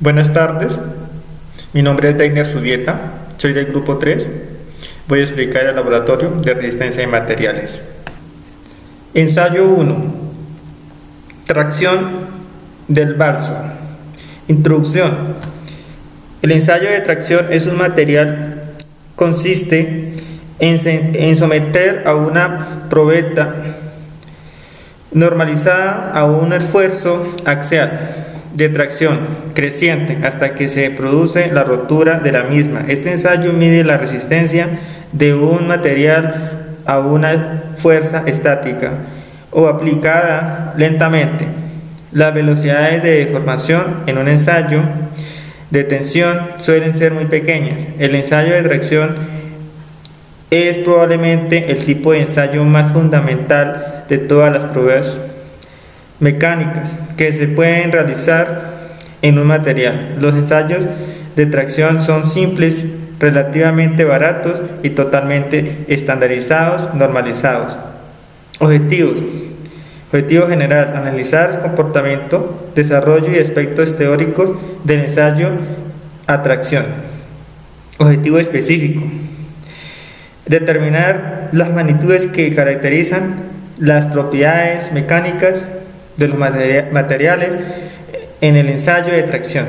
Buenas tardes, mi nombre es Deiner Subieta, soy del grupo 3. Voy a explicar el laboratorio de resistencia de materiales. Ensayo 1. Tracción del balso. Introducción. El ensayo de tracción es un material consiste en someter a una probeta normalizada a un esfuerzo axial de tracción creciente hasta que se produce la rotura de la misma. Este ensayo mide la resistencia de un material a una fuerza estática o aplicada lentamente. Las velocidades de deformación en un ensayo de tensión suelen ser muy pequeñas. El ensayo de tracción es probablemente el tipo de ensayo más fundamental de todas las pruebas mecánicas que se pueden realizar en un material. Los ensayos de tracción son simples, relativamente baratos y totalmente estandarizados, normalizados. Objetivos. Objetivo general: analizar el comportamiento, desarrollo y aspectos teóricos del ensayo a tracción. Objetivo específico: determinar las magnitudes que caracterizan las propiedades mecánicas de los materiales en el ensayo de tracción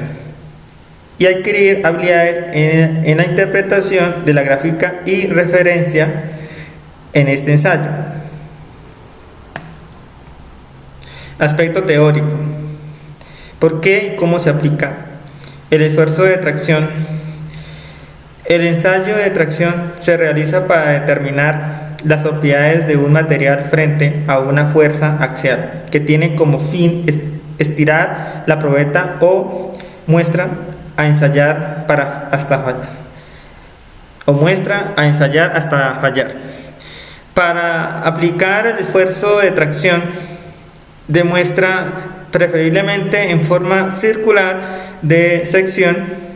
y adquirir habilidades en la interpretación de la gráfica y referencia en este ensayo. Aspecto teórico: ¿por qué y cómo se aplica el esfuerzo de tracción? El ensayo de tracción se realiza para determinar las propiedades de un material frente a una fuerza axial que tiene como fin estirar la probeta o muestra a ensayar hasta fallar. Para aplicar el esfuerzo de tracción, demuestra preferiblemente en forma circular de sección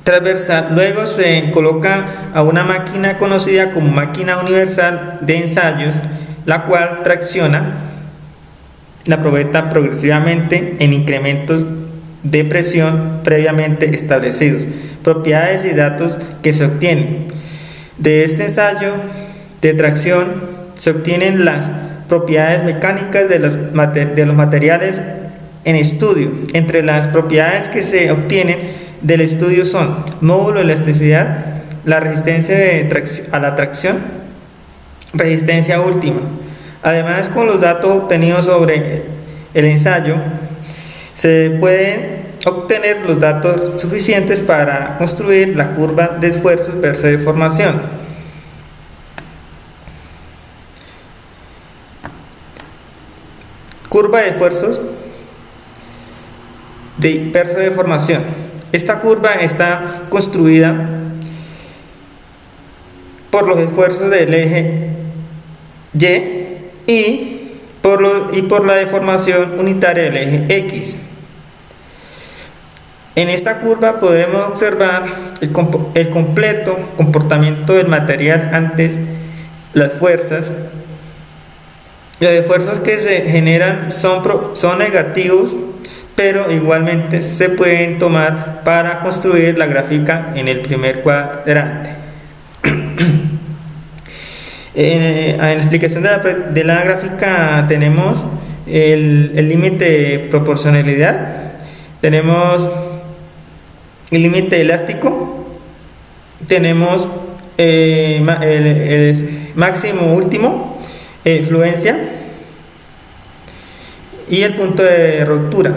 transversal. Luego se coloca a una máquina conocida como máquina universal de ensayos, la cual tracciona la probeta progresivamente en incrementos de presión previamente establecidos. Propiedades y datos que se obtienen de este ensayo de tracción: se obtienen las propiedades mecánicas de los materiales en estudio. Entre las propiedades que se obtienen del estudio son módulo de elasticidad, la resistencia a la tracción, resistencia última. Además, con los datos obtenidos sobre el ensayo, se pueden obtener los datos suficientes para construir la curva de esfuerzos versus deformación. Curva de esfuerzos versus deformación. Esta curva está construida por los esfuerzos del eje Y y por la deformación unitaria del eje X. En esta curva podemos observar el completo comportamiento del material ante las fuerzas. Los esfuerzos que se generan son negativos, pero igualmente se pueden tomar para construir la gráfica en el primer cuadrante. En la explicación de la gráfica tenemos el límite de proporcionalidad, tenemos el límite elástico, tenemos el máximo último, fluencia y el punto de ruptura.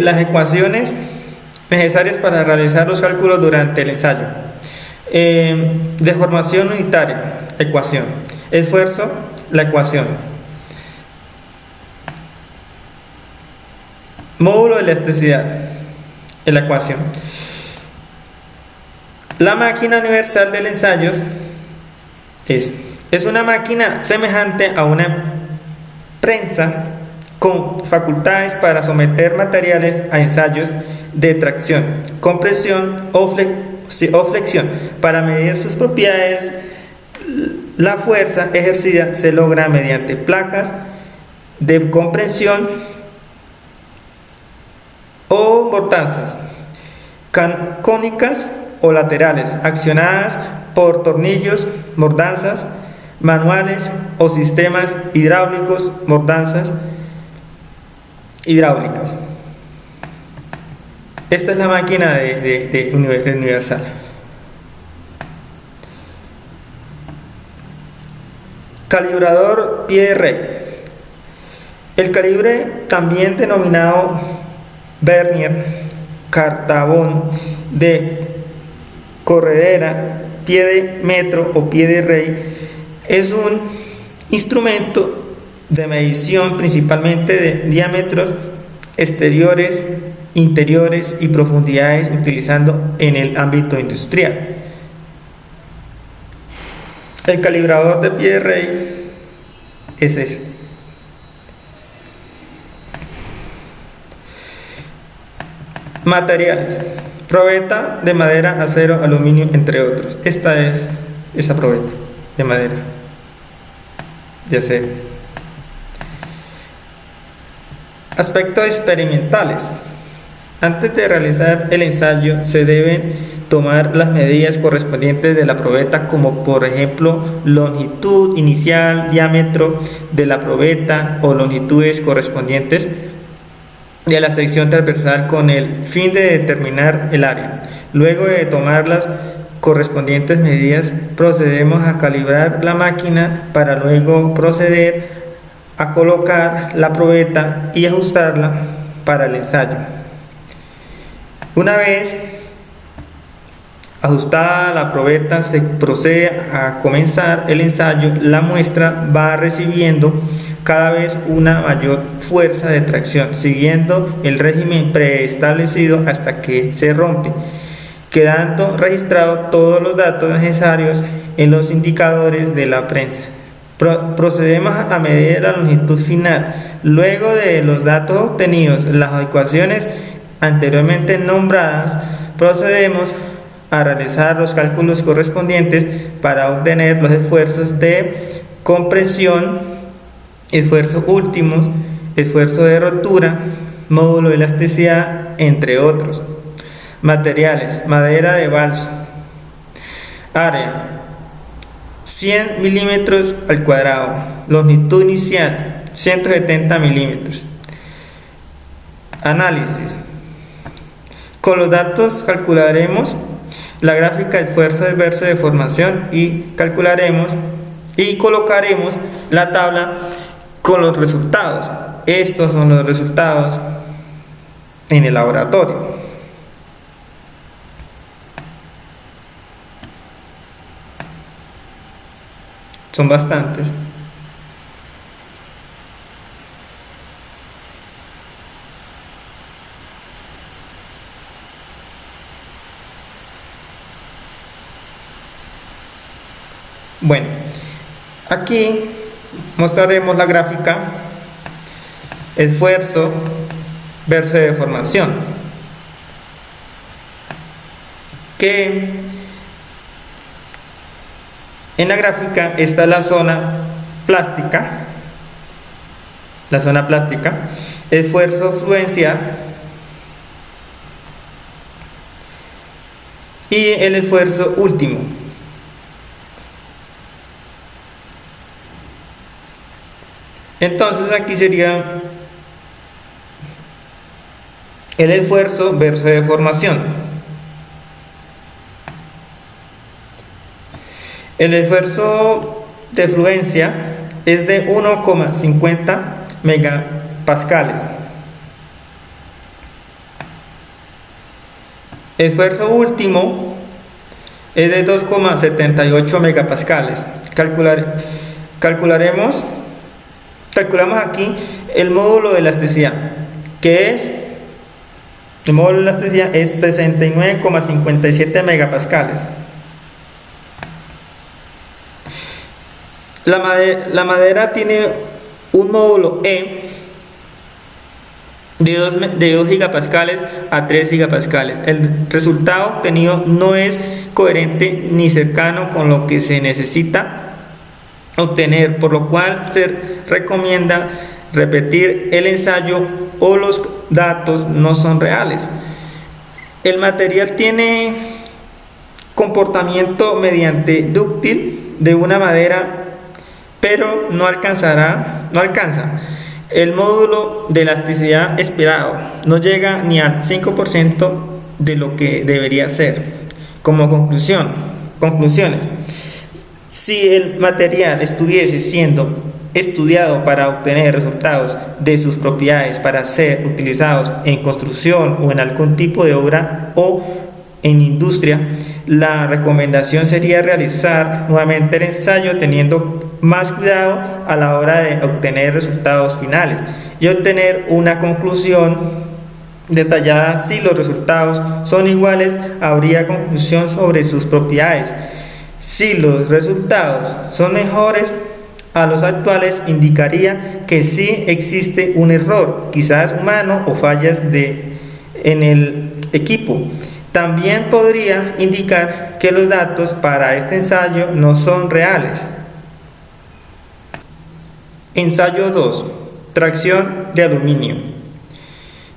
Las ecuaciones necesarias para realizar los cálculos durante el ensayo: deformación unitaria, ecuación; esfuerzo, la ecuación; módulo de elasticidad, la ecuación. La máquina universal del ensayo es una máquina semejante a una prensa con facultades para someter materiales a ensayos de tracción, compresión o flexión. Para medir sus propiedades, la fuerza ejercida se logra mediante placas de comprensión o mortazas cónicas o laterales, accionadas por tornillos, mordanzas manuales o sistemas hidráulicos, mordanzas hidráulicas. Esta es la máquina de universal. Calibrador pie de rey. El calibre, también denominado vernier, cartabón de corredera, pie de metro o pie de rey, es un instrumento de medición principalmente de diámetros exteriores, interiores y profundidades, utilizando en el ámbito industrial. El calibrador de pie de rey es este. Materiales: probeta de madera, acero, aluminio, entre otros. Esta es esa probeta de madera, de acero. Aspectos experimentales: antes de realizar el ensayo se deben tomar las medidas correspondientes de la probeta, como por ejemplo longitud inicial, diámetro de la probeta o longitudes correspondientes de la sección transversal, con el fin de determinar el área. Luego de tomar las correspondientes medidas, procedemos a calibrar la máquina para luego proceder a colocar la probeta y ajustarla para el ensayo. Una vez ajustada la probeta, se procede a comenzar el ensayo. La muestra va recibiendo cada vez una mayor fuerza de tracción, siguiendo el régimen preestablecido hasta que se rompe, quedando registrados todos los datos necesarios en los indicadores de la prensa. Procedemos a medir la longitud final. Luego de los datos obtenidos, las ecuaciones anteriormente nombradas, procedemos a realizar los cálculos correspondientes para obtener los esfuerzos de compresión, esfuerzos últimos, esfuerzo de rotura, módulo de elasticidad, entre otros. Materiales: madera de balso. Área: 100 milímetros al cuadrado. Longitud inicial: 170 milímetros. Análisis: con los datos calcularemos la gráfica de esfuerzo de verso de formación y calcularemos y colocaremos la tabla con los resultados. Estos son los resultados en el laboratorio. Son bastantes. Bueno, aquí mostraremos la gráfica esfuerzo versus deformación, que en la gráfica está la zona plástica, esfuerzo fluencia y el esfuerzo último. Entonces aquí sería el esfuerzo versus deformación. El esfuerzo de fluencia es de 1,50 megapascales. El esfuerzo último es de 2,78 megapascales. Calculamos aquí el módulo de elasticidad, que es, el módulo de elasticidad es 69,57 megapascales. La madera tiene un módulo E de 2 gigapascales a 3 gigapascales. El resultado obtenido no es coherente ni cercano con lo que se necesita obtener, por lo cual se recomienda repetir el ensayo o los datos no son reales. El material tiene comportamiento mediante dúctil de una madera, pero no alcanza el módulo de elasticidad esperado, no llega ni al 5% de lo que debería ser. Como conclusiones, si el material estuviese siendo estudiado para obtener resultados de sus propiedades para ser utilizados en construcción o en algún tipo de obra o en industria, la recomendación sería realizar nuevamente el ensayo teniendo más cuidado a la hora de obtener resultados finales y obtener una conclusión detallada. Si los resultados son iguales, habría conclusión sobre sus propiedades. Si los resultados son mejores a los actuales, indicaría que sí existe un error, quizás humano o fallas en el equipo. También podría indicar que los datos para este ensayo no son reales. Ensayo 2. Tracción de aluminio.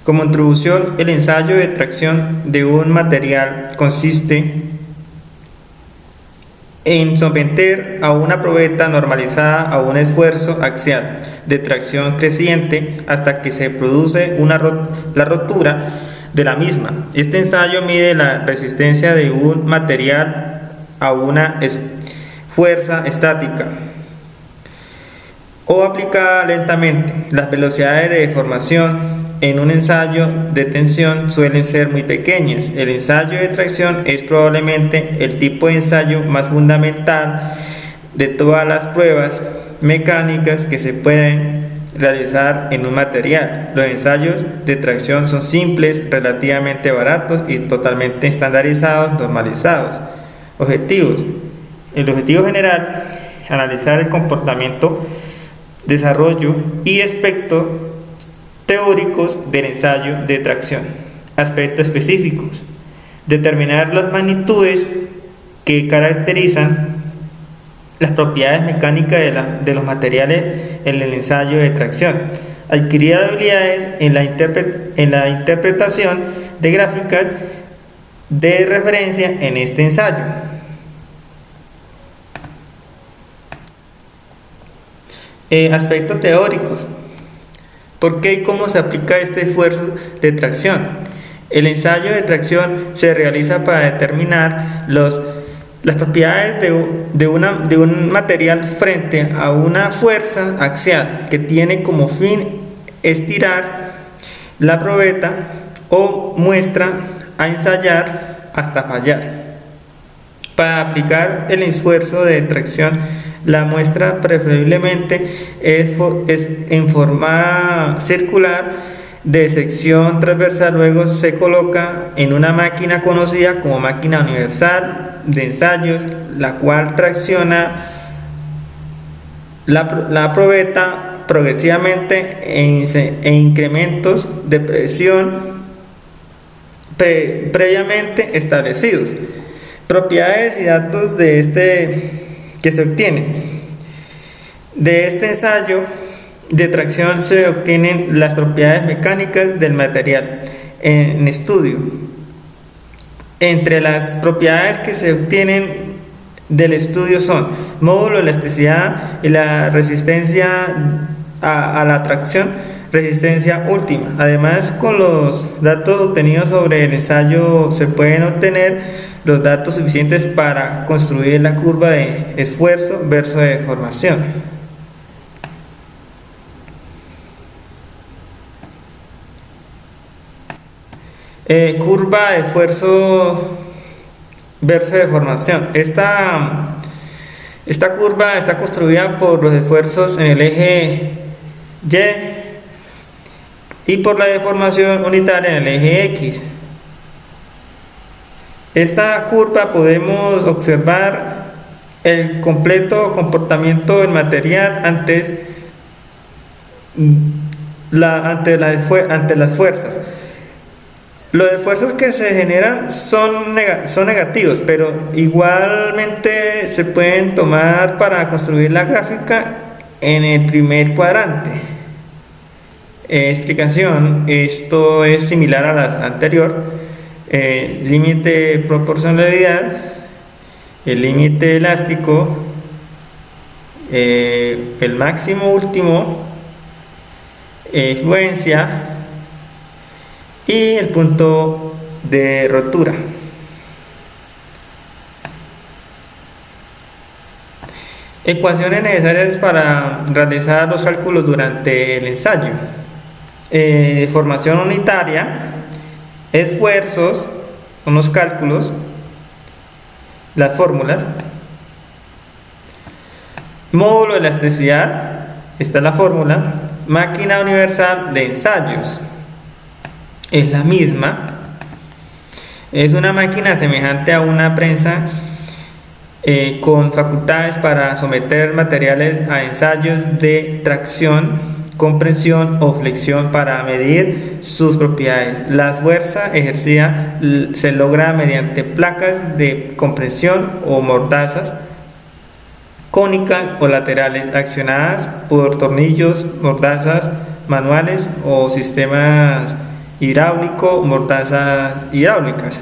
Como introducción, el ensayo de tracción de un material consiste en someter a una probeta normalizada a un esfuerzo axial de tracción creciente hasta que se produce la rotura de la misma. Este ensayo mide la resistencia de un material a una fuerza estática o aplicada lentamente. Las velocidades de deformación en un ensayo de tensión suelen ser muy pequeñas. El ensayo de tracción es probablemente el tipo de ensayo más fundamental de todas las pruebas mecánicas que se pueden realizar en un material. Los ensayos de tracción son simples, relativamente baratos y totalmente estandarizados, normalizados. Objetivos. El objetivo general: analizar el comportamiento, desarrollo y aspectos teóricos del ensayo de tracción. Aspectos específicos: determinar las magnitudes que caracterizan las propiedades mecánicas de los materiales en el ensayo de tracción. Adquirir habilidades en la interpretación de gráficas de referencia en este ensayo. Aspectos teóricos: ¿por qué y cómo se aplica este esfuerzo de tracción? El ensayo de tracción se realiza para determinar las propiedades de un material frente a una fuerza axial que tiene como fin estirar la probeta o muestra a ensayar hasta fallar. Para aplicar el esfuerzo de tracción, la muestra preferiblemente es en forma circular de sección transversal. Luego se coloca en una máquina conocida como máquina universal de ensayos, la cual tracciona la probeta progresivamente en incrementos de presión previamente establecidos. Propiedades y datos que se obtienen de este ensayo de tracción: se obtienen las propiedades mecánicas del material en estudio. Entre las propiedades que se obtienen del estudio son módulo de elasticidad y la resistencia a la tracción, resistencia última. Además, con los datos obtenidos sobre el ensayo se pueden obtener los datos suficientes para construir la curva de esfuerzo versus deformación. Curva de esfuerzo versus deformación. Esta curva está construida por los esfuerzos en el eje Y y por la deformación unitaria en el eje X. Esta curva podemos observar el completo comportamiento del material ante las fuerzas. Los esfuerzos que se generan son negativos, pero igualmente se pueden tomar para construir la gráfica en el primer cuadrante. explicación, esto es similar a la anterior. Límite de proporcionalidad, el límite elástico, el máximo último, influencia y el punto de rotura. Ecuaciones necesarias para realizar los cálculos durante el ensayo. Formación unitaria, esfuerzos, unos cálculos, las fórmulas. Módulo de elasticidad, esta es la fórmula. Máquina universal de ensayos, es la misma. Es una máquina semejante a una prensa con facultades para someter materiales a ensayos de tracción, compresión o flexión para medir sus propiedades. La fuerza ejercida se logra mediante placas de compresión o mortazas cónicas o laterales accionadas por tornillos, mortazas manuales o sistemas hidráulico, mortazas hidráulicas.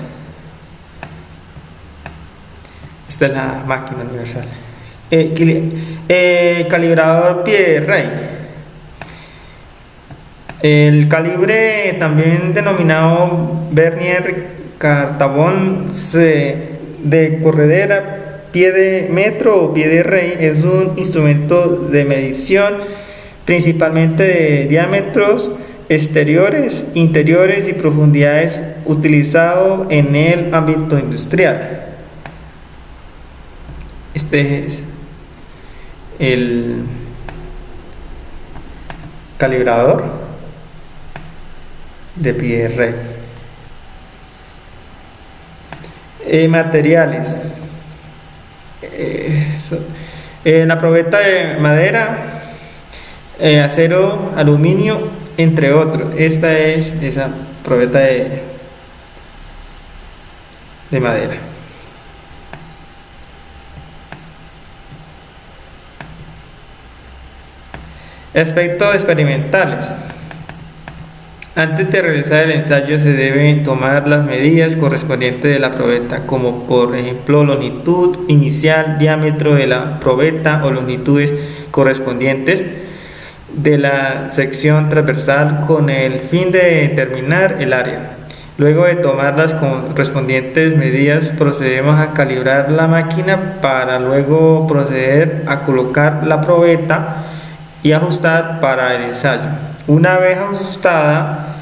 Esta es la máquina universal. Calibrador pie de rey. El calibre, también denominado vernier cartabón de corredera, pie de metro o pie de rey, es un instrumento de medición principalmente de diámetros exteriores, interiores y profundidades utilizado en el ámbito industrial. Este es el calibrador de pie de rey. Materiales. La probeta de madera, acero, aluminio, entre otros. Esta es esa probeta de madera. Aspectos experimentales. Antes de realizar el ensayo se deben tomar las medidas correspondientes de la probeta, como por ejemplo longitud inicial, diámetro de la probeta o longitudes correspondientes de la sección transversal con el fin de determinar el área. Luego de tomar las correspondientes medidas procedemos a calibrar la máquina para luego proceder a colocar la probeta y ajustar para el ensayo. Una vez ajustada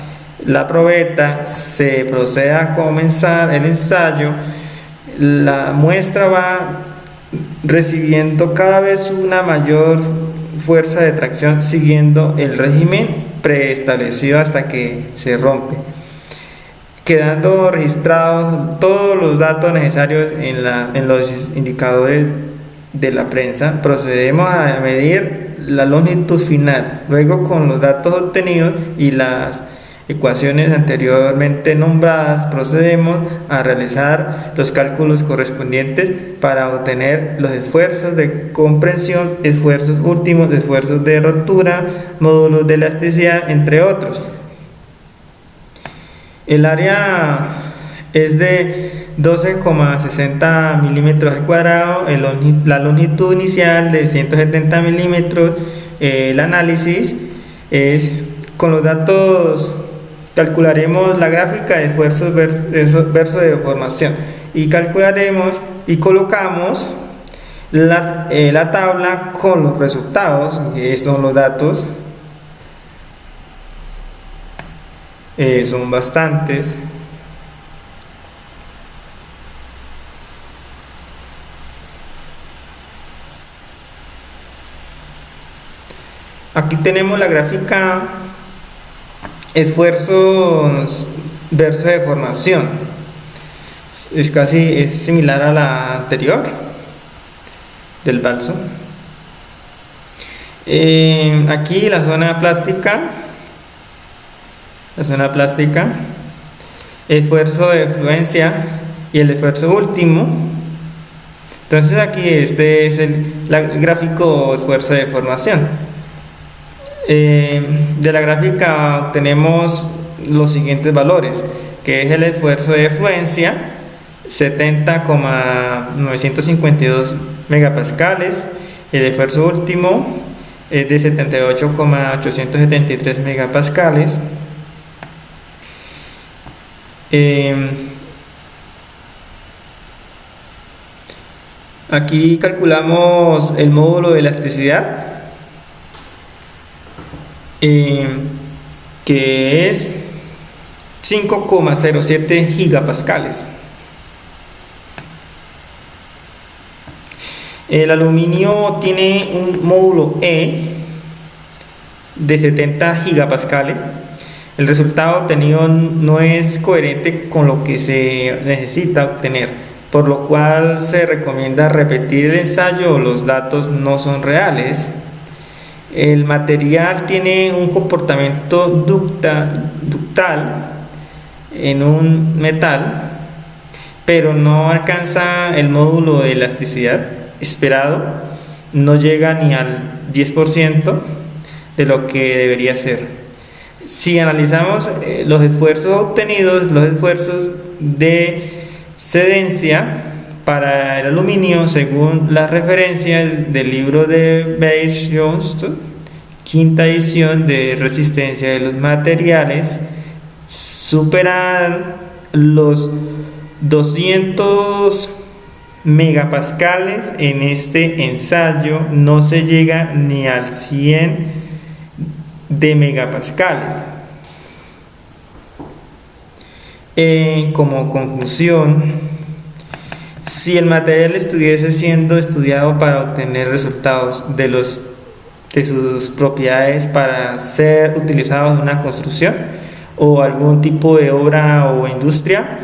la probeta, se procede a comenzar el ensayo. La muestra va recibiendo cada vez una mayor fuerza de tracción siguiendo el régimen preestablecido hasta que se rompe, quedando registrados todos los datos necesarios en los indicadores de la prensa. Procedemos a medir la longitud final. Luego, con los datos obtenidos y las ecuaciones anteriormente nombradas, procedemos a realizar los cálculos correspondientes para obtener los esfuerzos de comprensión, esfuerzos últimos, esfuerzos de rotura, módulos de elasticidad, entre otros. El área es de 12,60 milímetros al cuadrado, la longitud inicial de 170 milímetros. El análisis es con los datos. Calcularemos la gráfica de esfuerzos versus deformación y calcularemos y colocamos la tabla con los resultados. Estos son los datos, son bastantes. Aquí tenemos la gráfica esfuerzos versus deformación. Es similar a la anterior del balso. Aquí la zona plástica, esfuerzo de fluencia y el esfuerzo último. Entonces aquí este es el gráfico esfuerzo de deformación. De la gráfica obtenemos los siguientes valores, que es el esfuerzo de fluencia 70,952 megapascales, el esfuerzo último es de 78,873 megapascales. Aquí calculamos el módulo de elasticidad, que es 5,07 gigapascales. El aluminio tiene un módulo E de 70 gigapascales. El resultado obtenido no es coherente con lo que se necesita obtener, por lo cual se recomienda repetir el ensayo o los datos no son reales. El material tiene un comportamiento ductal en un metal, pero no alcanza el módulo de elasticidad esperado, no llega ni al 10% de lo que debería ser. Si analizamos los esfuerzos obtenidos, los esfuerzos de cedencia para el aluminio, según las referencias del libro de Bates-Johnston, quinta edición de resistencia de los materiales, superan los 200 megapascales. En este ensayo no se llega ni al 100 de megapascales. Como conclusión, si el material estuviese siendo estudiado para obtener resultados de sus propiedades para ser utilizados en una construcción o algún tipo de obra o industria,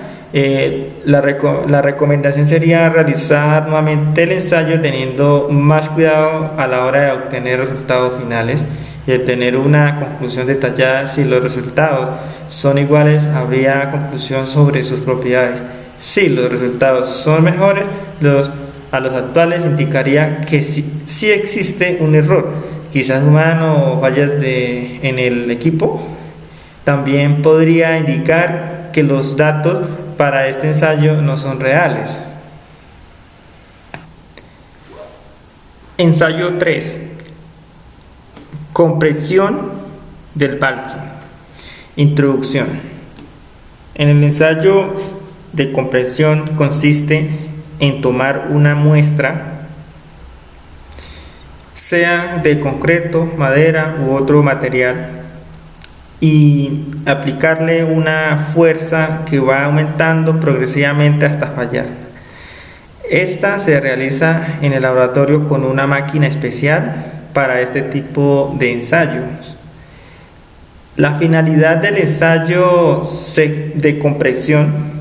la recomendación sería realizar nuevamente el ensayo teniendo más cuidado a la hora de obtener resultados finales y de tener una conclusión detallada. Si los resultados son iguales, habría conclusión sobre sus propiedades. Si los resultados son mejores a los actuales, indicaría que sí existe un error, quizás humano o fallas en el equipo. También podría indicar que los datos para este ensayo no son reales. Ensayo 3. Compresión del balque. Introducción. En el ensayo de compresión consiste en tomar una muestra, sea de concreto, madera u otro material, y aplicarle una fuerza que va aumentando progresivamente hasta fallar. Esta se realiza en el laboratorio con una máquina especial para este tipo de ensayos. La finalidad del ensayo de compresión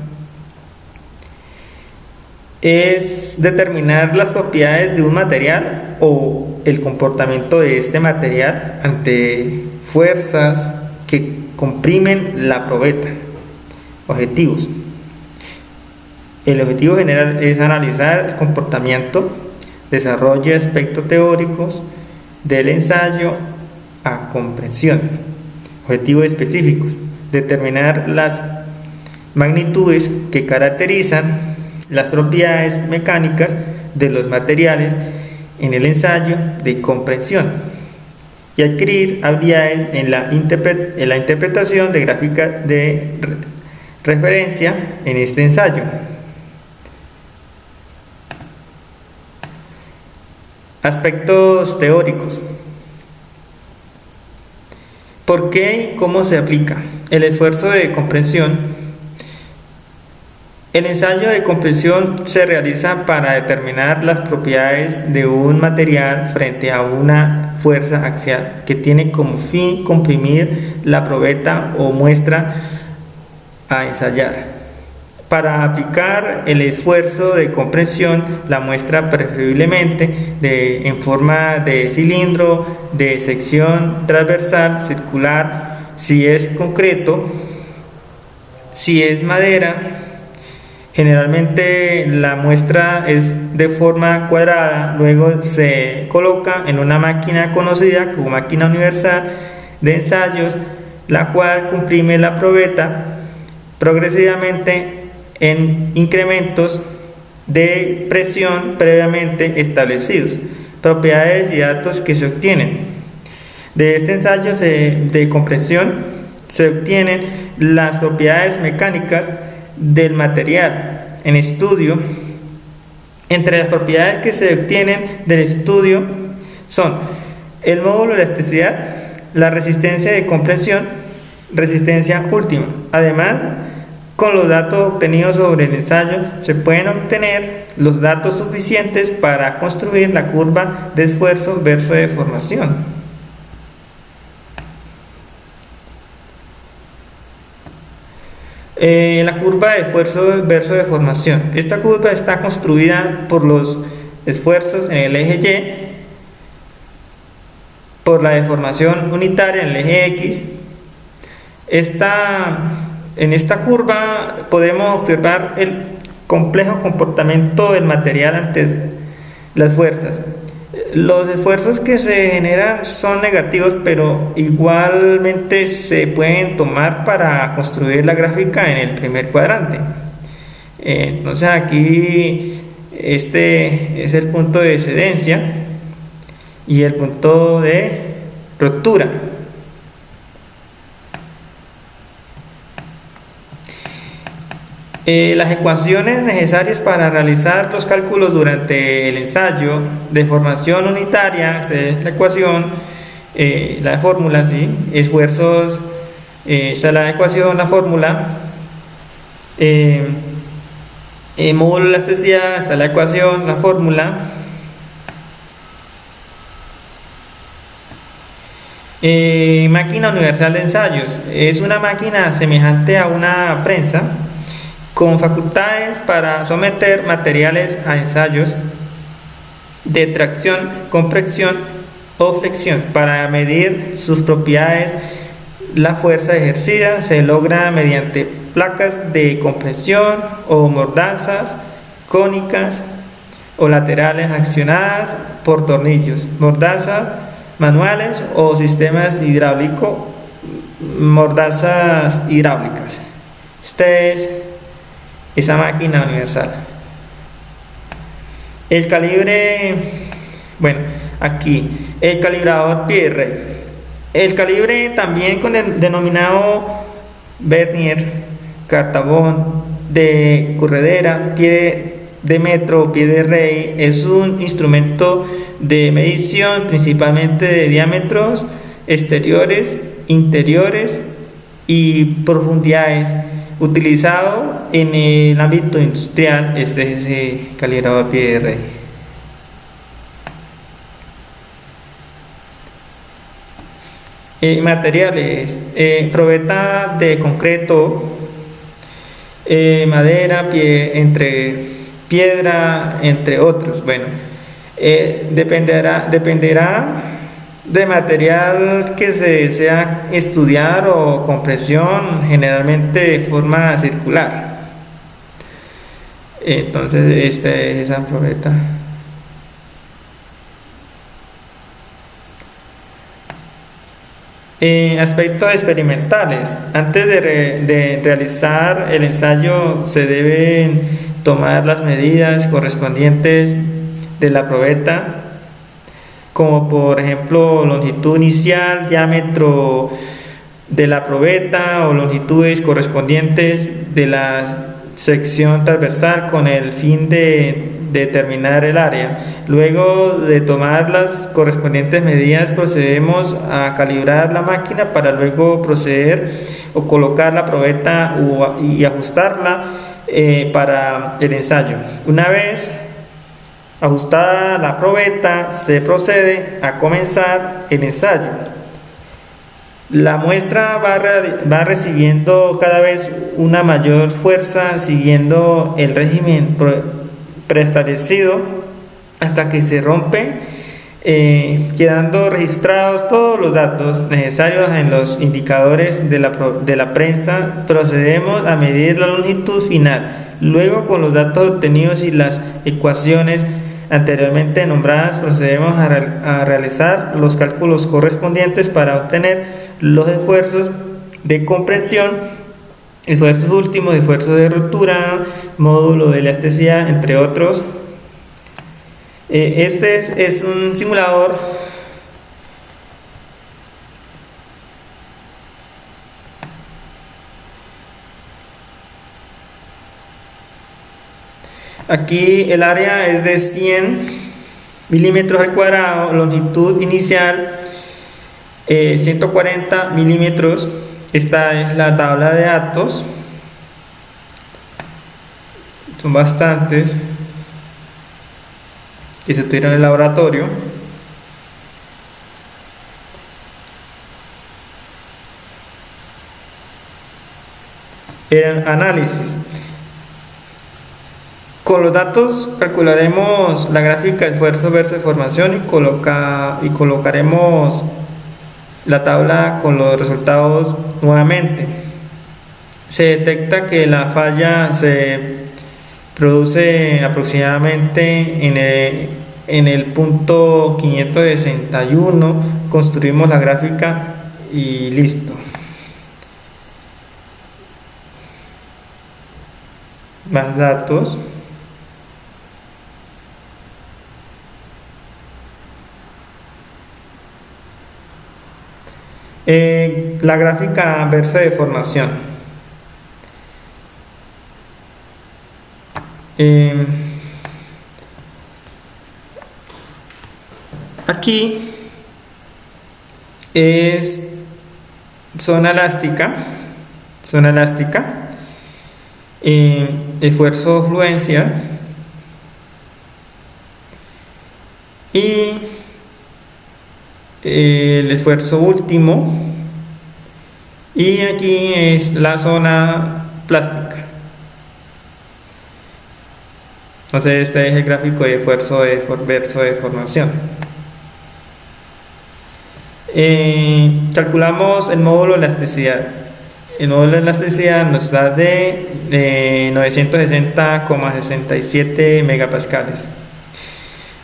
es determinar las propiedades de un material o el comportamiento de este material ante fuerzas que comprimen la probeta. Objetivos. El objetivo general es analizar el comportamiento, desarrollo de aspectos teóricos del ensayo a comprensión. Objetivos específicos: determinar las magnitudes que caracterizan las propiedades mecánicas de los materiales en el ensayo de comprensión y adquirir habilidades en la interpretación de gráfica de referencia en este ensayo. Aspectos teóricos. ¿Por qué y cómo se aplica el esfuerzo de comprensión? El ensayo de compresión se realiza para determinar las propiedades de un material frente a una fuerza axial que tiene como fin comprimir la probeta o muestra a ensayar. Para aplicar el esfuerzo de compresión, la muestra preferiblemente en forma de cilindro, de sección transversal, circular, si es concreto, si es madera, Generalmente la muestra es de forma cuadrada, luego se coloca en una máquina conocida como máquina universal de ensayos, la cual comprime la probeta progresivamente en incrementos de presión previamente establecidos, propiedades y datos que se obtienen. De este ensayo de compresión se obtienen las propiedades mecánicas del material en estudio. Entre las propiedades que se obtienen del estudio son el módulo de elasticidad, la resistencia de compresión, resistencia última. Además, con los datos obtenidos sobre el ensayo se pueden obtener los datos suficientes para construir la curva de esfuerzo versus deformación. La curva de esfuerzo versus deformación. Esta curva está construida por los esfuerzos en el eje Y, por la deformación unitaria en el eje X. En esta curva podemos observar el complejo comportamiento del material ante las fuerzas. Los esfuerzos que se generan son negativos, pero igualmente se pueden tomar para construir la gráfica en el primer cuadrante. Entonces aquí este es el punto de excedencia y el punto de ruptura. Las ecuaciones necesarias para realizar los cálculos durante el ensayo de formación unitaria es la ecuación, la fórmula, ¿sí? Esfuerzos, esta es la ecuación, la fórmula, módulo de elasticidad, esta es la ecuación, la fórmula. Máquina universal de ensayos es una máquina semejante a una prensa con facultades para someter materiales a ensayos de tracción, compresión o flexión. Para medir sus propiedades, la fuerza ejercida se logra mediante placas de compresión o mordazas cónicas o laterales accionadas por tornillos, mordazas manuales o sistemas hidráulicos, mordazas hidráulicas. Esa máquina universal. El calibre, bueno, aquí, el calibrador pie de rey. El calibre, también con el denominado vernier, cartabón, de corredera, pie de metro o pie de rey, es un instrumento de medición principalmente de diámetros exteriores, interiores y profundidades, utilizado en el ámbito industrial. Este es ese calibrador pie de rey. Materiales, probeta de concreto, madera, piedra, entre otros. Bueno, dependerá de material que se desea estudiar o compresión, generalmente de forma circular. Entonces esta es esa probeta. Aspectos experimentales. Antes de realizar el ensayo se deben tomar las medidas correspondientes de la probeta, como por ejemplo longitud inicial, diámetro de la probeta o longitudes correspondientes de la sección transversal con el fin de determinar el área. Luego de tomar las correspondientes medidas procedemos a calibrar la máquina para luego proceder o colocar la probeta y ajustarla para el ensayo. Una vez ajustada la probeta, se procede a comenzar el ensayo. La muestra va recibiendo cada vez una mayor fuerza siguiendo el régimen preestablecido hasta que se rompe quedando registrados todos los datos necesarios en los indicadores de la prensa, procedemos a medir la longitud final. Luego, con los datos obtenidos y las ecuaciones anteriormente nombradas, procedemos a realizar los cálculos correspondientes para obtener los esfuerzos de comprensión, esfuerzos últimos, esfuerzos de ruptura, módulo de elasticidad, entre otros. Este es un simulador aquí. El área es de 100 milímetros al cuadrado, longitud inicial 140 milímetros. Esta es la tabla de datos, son bastantes que se tuvieron en el laboratorio. El análisis. Con los datos calcularemos la gráfica de esfuerzo versus deformación y colocaremos la tabla con los resultados nuevamente. Se detecta que la falla se produce aproximadamente en el punto 561. Construimos la gráfica y listo. Más datos. La gráfica versus deformación. Aquí es zona elástica, esfuerzo fluencia y el esfuerzo último, y aquí es la zona plástica. Entonces este es el gráfico de esfuerzo versus deformación. Calculamos el módulo de elasticidad. El módulo de elasticidad nos da de 960,67 megapascales.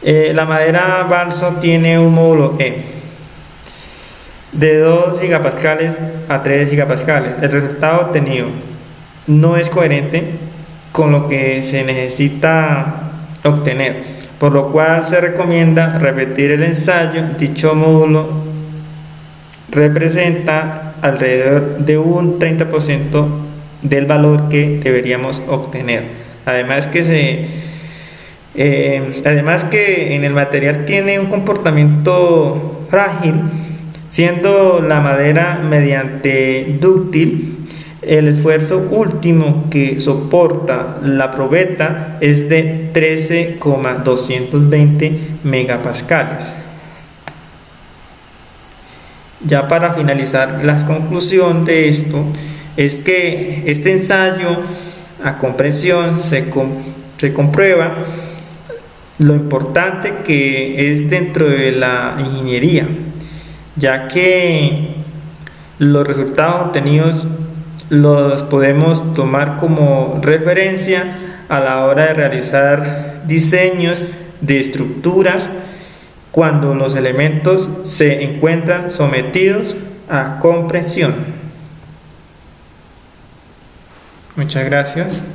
La madera balso tiene un módulo E de 2 gigapascales a 3 gigapascales. El resultado obtenido no es coherente con lo que se necesita obtener, por lo cual se recomienda repetir el ensayo. Dicho módulo representa alrededor de un 30% del valor que deberíamos obtener. Además que en el material tiene un comportamiento frágil, siendo la madera mediante dúctil. El esfuerzo último que soporta la probeta es de 13,220 megapascales. Ya para finalizar, la conclusión de esto es que este ensayo a compresión se comprueba lo importante que es dentro de la ingeniería, ya que los resultados obtenidos los podemos tomar como referencia a la hora de realizar diseños de estructuras cuando los elementos se encuentran sometidos a compresión. Muchas gracias.